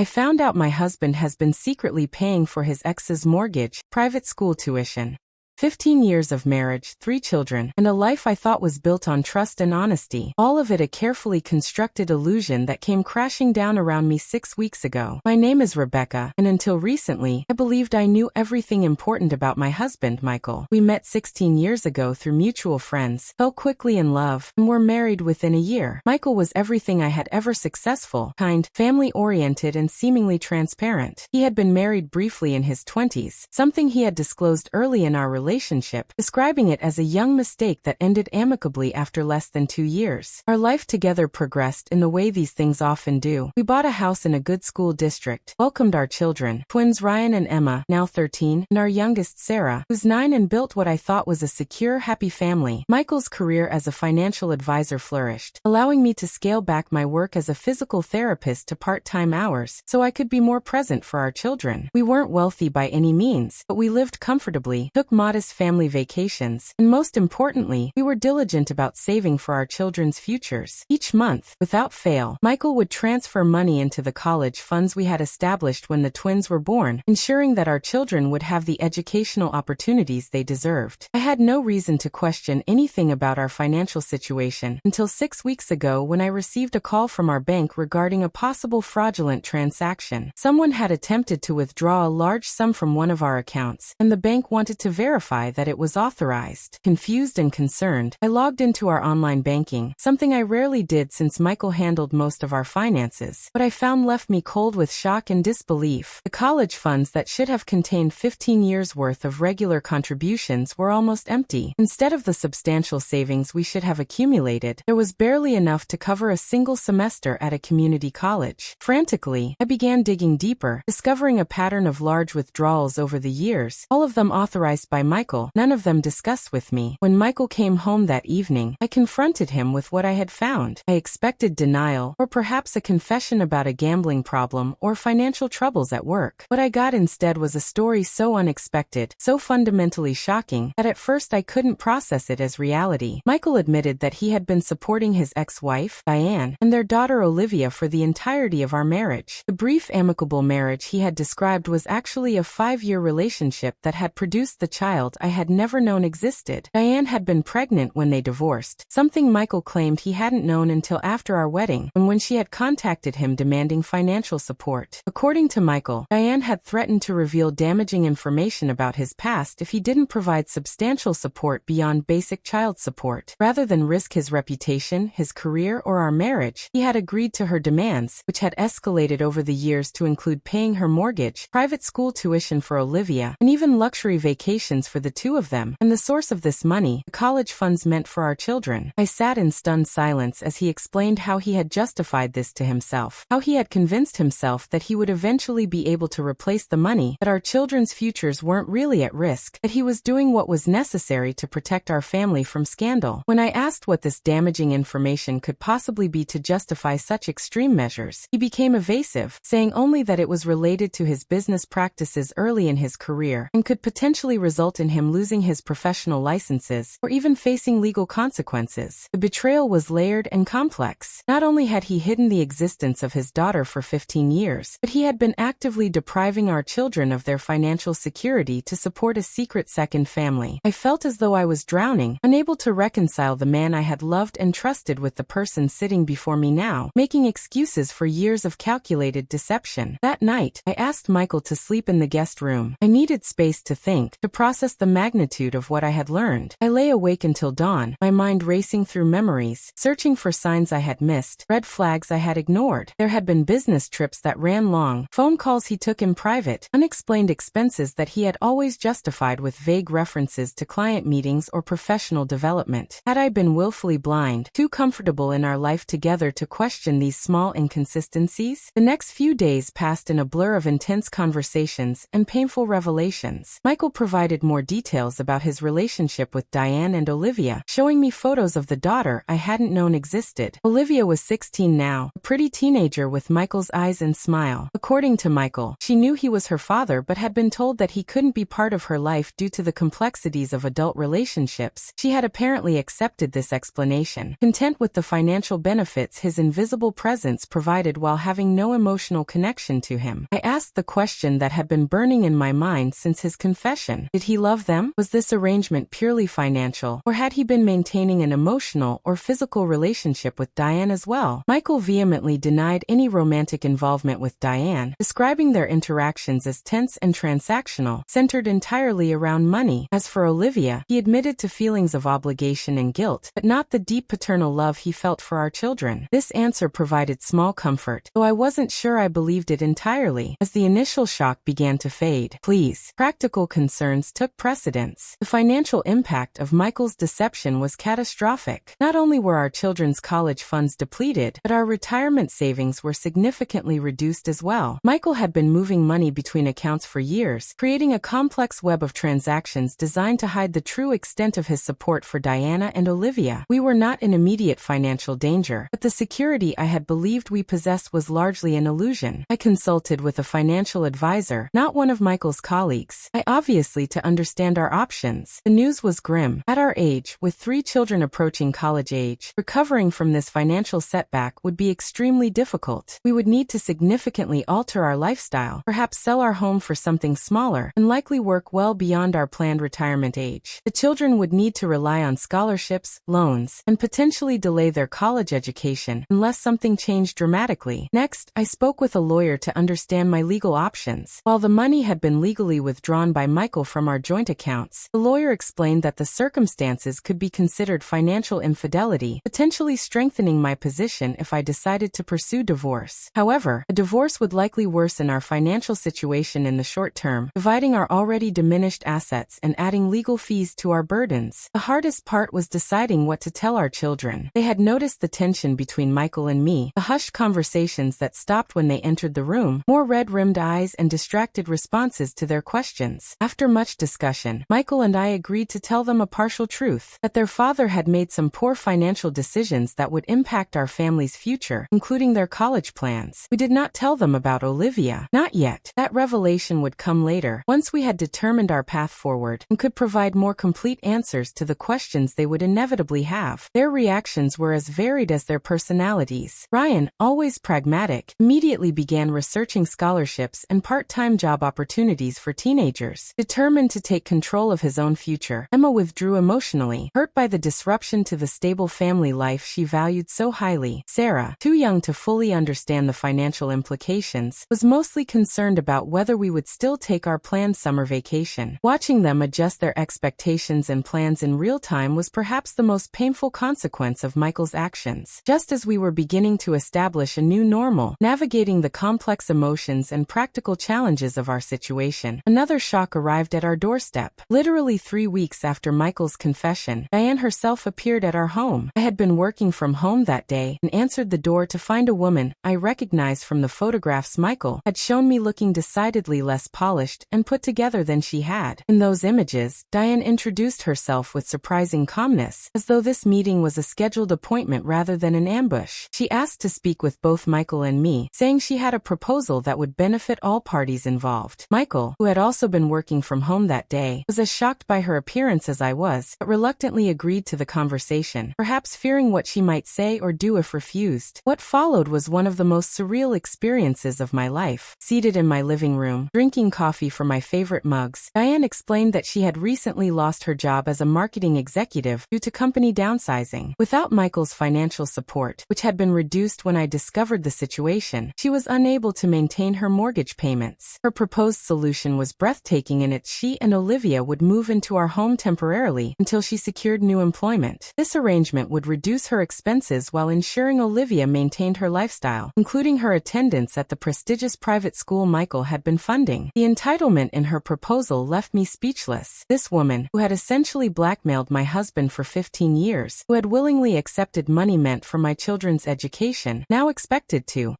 I found out my husband has been secretly paying for his ex's mortgage, private school tuition. 15 years of marriage, 3 children, and a life I thought was built on trust and honesty. All of it a carefully constructed illusion that came crashing down around me 6 weeks ago. My name is Rebecca, and until recently, I believed I knew everything important about my husband, Michael. We met 16 years ago through mutual friends, fell quickly in love, and were married within a year. Michael was everything I had ever successful, kind, family-oriented, and seemingly transparent. He had been married briefly in his 20s, something he had disclosed early in our relationship, describing it as a young mistake that ended amicably after less than 2 years. Our life together progressed in the way these things often do. We bought a house in a good school district, welcomed our children, twins Ryan and Emma, now 13, and our youngest Sarah, who's 9, and built what I thought was a secure, happy family. Michael's career as a financial advisor flourished, allowing me to scale back my work as a physical therapist to part-time hours so I could be more present for our children. We weren't wealthy by any means, but we lived comfortably, took modest family vacations, and most importantly, we were diligent about saving for our children's futures. Each month, without fail, Michael would transfer money into the college funds we had established when the twins were born, ensuring that our children would have the educational opportunities they deserved. I had no reason to question anything about our financial situation until 6 weeks ago when I received a call from our bank regarding a possible fraudulent transaction. Someone had attempted to withdraw a large sum from one of our accounts, and the bank wanted to verify that it was authorized. Confused and concerned, I logged into our online banking, something I rarely did since Michael handled most of our finances. What I found left me cold with shock and disbelief. The college funds that should have contained 15 years' worth of regular contributions were almost empty. Instead of the substantial savings we should have accumulated, there was barely enough to cover a single semester at a community college. Frantically, I began digging deeper, discovering a pattern of large withdrawals over the years, all of them authorized by Michael, none of them discussed with me. When Michael came home that evening, I confronted him with what I had found. I expected denial, or perhaps a confession about a gambling problem or financial troubles at work. What I got instead was a story so unexpected, so fundamentally shocking, that at first I couldn't process it as reality. Michael admitted that he had been supporting his ex-wife, Diane, and their daughter Olivia for the entirety of our marriage. The brief amicable marriage he had described was actually a 5-year relationship that had produced the child I had never known existed. Diane had been pregnant when they divorced, something Michael claimed he hadn't known until after our wedding, and when she had contacted him demanding financial support. According to Michael, Diane had threatened to reveal damaging information about his past if he didn't provide substantial support beyond basic child support. Rather than risk his reputation, his career, or our marriage, he had agreed to her demands, which had escalated over the years to include paying her mortgage, private school tuition for Olivia, and even luxury vacations for the 2 of them, and the source of this money, the college funds meant for our children. I sat in stunned silence as he explained how he had justified this to himself, how he had convinced himself that he would eventually be able to replace the money, that our children's futures weren't really at risk, that he was doing what was necessary to protect our family from scandal. When I asked what this damaging information could possibly be to justify such extreme measures, he became evasive, saying only that it was related to his business practices early in his career and could potentially result in him losing his professional licenses or even facing legal consequences. The betrayal was layered and complex. Not only had he hidden the existence of his daughter for 15 years, but he had been actively depriving our children of their financial security to support a secret second family. I felt as though I was drowning, unable to reconcile the man I had loved and trusted with the person sitting before me now, making excuses for years of calculated deception. That night, I asked Michael to sleep in the guest room. I needed space to think, to process the magnitude of what I had learned. I lay awake until dawn, my mind racing through memories, searching for signs I had missed, red flags I had ignored. There had been business trips that ran long, phone calls he took in private, unexplained expenses that he had always justified with vague references to client meetings or professional development. Had I been willfully blind, too comfortable in our life together to question these small inconsistencies? The next few days passed in a blur of intense conversations and painful revelations. Michael provided more more details about his relationship with Diane and Olivia, showing me photos of the daughter I hadn't known existed. Olivia was 16 now, a pretty teenager with Michael's eyes and smile. According to Michael, she knew he was her father but had been told that he couldn't be part of her life due to the complexities of adult relationships. She had apparently accepted this explanation, content with the financial benefits his invisible presence provided while having no emotional connection to him. I asked the question that had been burning in my mind since his confession. Did he love them? Was this arrangement purely financial, or had he been maintaining an emotional or physical relationship with Diane as well? Michael vehemently denied any romantic involvement with Diane, describing their interactions as tense and transactional, centered entirely around money. As for Olivia, he admitted to feelings of obligation and guilt, but not the deep paternal love he felt for our children. This answer provided small comfort, though I wasn't sure I believed it entirely. As the initial shock began to fade, practical concerns took precedence. The financial impact of Michael's deception was catastrophic. Not only were our children's college funds depleted, but our retirement savings were significantly reduced as well. Michael had been moving money between accounts for years, creating a complex web of transactions designed to hide the true extent of his support for Diana and Olivia. We were not in immediate financial danger, but the security I had believed we possessed was largely an illusion. I consulted with a financial advisor, not one of Michael's colleagues. Obviously to understand our options. The news was grim. At our age, with 3 children approaching college age, recovering from this financial setback would be extremely difficult. We would need to significantly alter our lifestyle, perhaps sell our home for something smaller, and likely work well beyond our planned retirement age. The children would need to rely on scholarships, loans, and potentially delay their college education unless something changed dramatically. Next, I spoke with a lawyer to understand my legal options. While the money had been legally withdrawn by Michael from our joint accounts, the lawyer explained that the circumstances could be considered financial infidelity, potentially strengthening my position if I decided to pursue divorce. However, a divorce would likely worsen our financial situation in the short term, dividing our already diminished assets and adding legal fees to our burdens. The hardest part was deciding what to tell our children. They had noticed the tension between Michael and me, the hushed conversations that stopped when they entered the room, more red-rimmed eyes and distracted responses to their questions. After much discussion, Michael and I agreed to tell them a partial truth, that their father had made some poor financial decisions that would impact our family's future, including their college plans. We did not tell them about Olivia. Not yet. That revelation would come later, once we had determined our path forward, and could provide more complete answers to the questions they would inevitably have. Their reactions were as varied as their personalities. Ryan, always pragmatic, immediately began researching scholarships and part-time job opportunities for teenagers. Determined to take control of his own future, Emma withdrew emotionally, hurt by the disruption to the stable family life she valued so highly. Sarah, too young to fully understand the financial implications, was mostly concerned about whether we would still take our planned summer vacation. Watching them adjust their expectations and plans in real time was perhaps the most painful consequence of Michael's actions. Just as we were beginning to establish a new normal, navigating the complex emotions and practical challenges of our situation, another shock arrived at our doorstep. Literally 3 weeks after Michael's confession, Diane herself appeared at our home. I had been working from home that day and answered the door to find a woman I recognized from the photographs Michael had shown me, looking decidedly less polished and put together than she had. In those images, Diane introduced herself with surprising calmness, as though this meeting was a scheduled appointment rather than an ambush. She asked to speak with both Michael and me, saying she had a proposal that would benefit all parties involved. Michael, who had also been working from home that day, was as shocked by her appearance as I was, but reluctantly agreed to the conversation, perhaps fearing what she might say or do if refused. What followed was one of the most surreal experiences of my life. Seated in my living room, drinking coffee from my favorite mugs, Diane explained that she had recently lost her job as a marketing executive due to company downsizing. Without Michael's financial support, which had been reduced when I discovered the situation, she was unable to maintain her mortgage payments. Her proposed solution was breathtaking in its she and Olivia would move into our home temporarily until she secured new employment. This arrangement would reduce her expenses while ensuring Olivia maintained her lifestyle, including her attendance at the prestigious private school Michael had been funding. The entitlement in her proposal left me speechless. This woman, who had essentially blackmailed my husband for 15 years, who had willingly accepted money meant for my children's education, now expected to